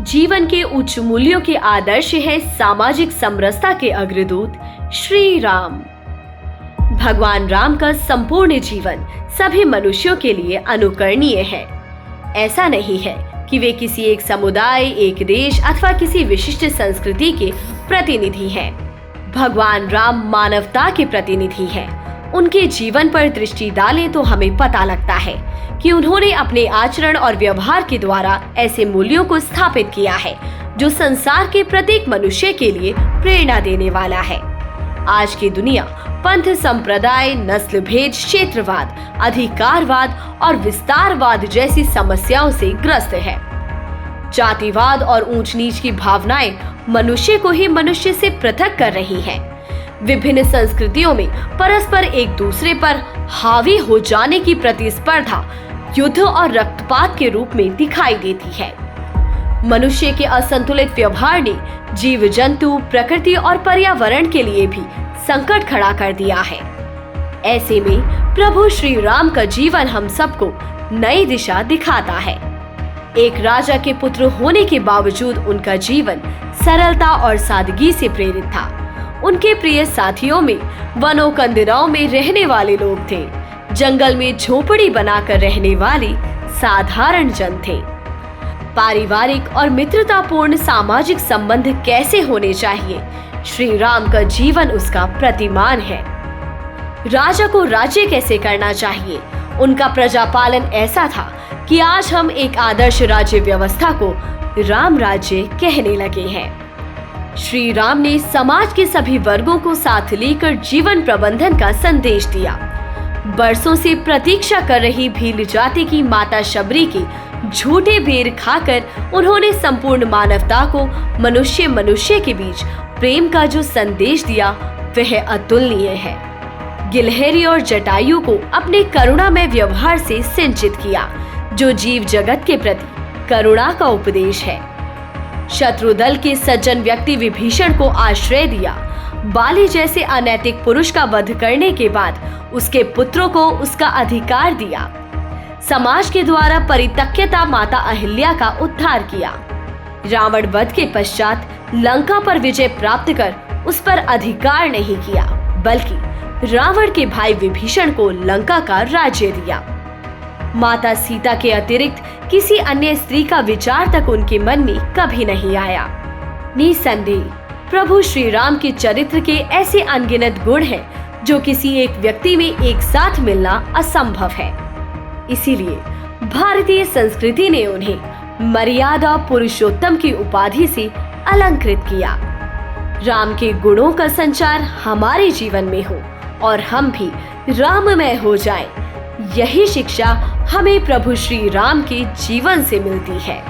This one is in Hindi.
जीवन के उच्च मूल्यों के आदर्श है सामाजिक समरसता के अग्रदूत श्री राम। भगवान राम का संपूर्ण जीवन सभी मनुष्यों के लिए अनुकरणीय है। ऐसा नहीं है कि वे किसी एक समुदाय, एक देश अथवा किसी विशिष्ट संस्कृति के प्रतिनिधि हैं। भगवान राम मानवता के प्रतिनिधि हैं। उनके जीवन पर दृष्टि डालें तो हमें पता लगता है कि उन्होंने अपने आचरण और व्यवहार के द्वारा ऐसे मूल्यों को स्थापित किया है जो संसार के प्रत्येक मनुष्य के लिए प्रेरणा देने वाला है। आज की दुनिया पंथ, संप्रदाय, नस्ल भेद, क्षेत्रवाद, अधिकारवाद और विस्तारवाद जैसी समस्याओं से ग्रस्त है। जातिवाद और ऊंच नीच की भावनाएं मनुष्य को ही मनुष्य से पृथक कर रही हैं। विभिन्न संस्कृतियों में परस्पर एक दूसरे पर हावी हो जाने की प्रतिस्पर्धा युद्ध और रक्तपात के रूप में दिखाई देती है। मनुष्य के असंतुलित व्यवहार ने जीव जंतु, प्रकृति और पर्यावरण के लिए भी संकट खड़ा कर दिया है। ऐसे में प्रभु श्री राम का जीवन हम सबको नई दिशा दिखाता है। एक राजा के पुत्र होने के बावजूद उनका जीवन सरलता और सादगी से प्रेरित था। उनके प्रिय साथियों में वनों कंदराओं में रहने वाले लोग थे, जंगल में झोपड़ी बनाकर रहने वाले साधारण जन थे। पारिवारिक और मित्रतापूर्ण सामाजिक संबंध कैसे होने चाहिए, श्री राम का जीवन उसका प्रतिमान है। राजा को राज्य कैसे करना चाहिए, उनका प्रजापालन ऐसा था कि आज हम एक आदर्श राज्य व्यवस्था को राम राज्य कहने लगे हैं। श्री राम ने समाज के सभी वर्गों को साथ लेकर जीवन प्रबंधन का संदेश दिया। बरसों से प्रतीक्षा कर रही भील जाति की माता शबरी के झूठे बेर खाकर उन्होंने संपूर्ण मानवता को मनुष्य के बीच प्रेम का जो संदेश दिया वह अतुलनीय है। गिलहरी और जटायु को अपने करुणामय व्यवहार से सिंचित किया, जो जीव जगत के प्रति करुणा का उपदेश है। शत्रु दल के सज्जन व्यक्ति विभीषण को आश्रय दिया। बाली जैसे अनैतिक पुरुष का वध करने के बाद उसके पुत्रों को उसका अधिकार दिया। समाज के द्वारा परित्यक्ता माता अहिल्या का उद्धार किया। रावण वध के पश्चात लंका पर विजय प्राप्त कर उस पर अधिकार नहीं किया, बल्कि रावण के भाई विभीषण को लंका का राज्य दिया। माता सीता के अतिरिक्त किसी अन्य स्त्री का विचार तक उनके मन में कभी नहीं आया। निसंदेह प्रभु श्री राम के चरित्र के ऐसे अनगिनत गुण हैं जो किसी एक व्यक्ति में एक साथ मिलना असंभव है। इसीलिए भारतीय संस्कृति ने उन्हें मर्यादा पुरुषोत्तम की उपाधि से अलंकृत किया। राम के गुणों का संचार हमारे जीवन में हो और हम भी राममय हो जाएं, यही शिक्षा हमें प्रभु श्री राम के जीवन से मिलती है।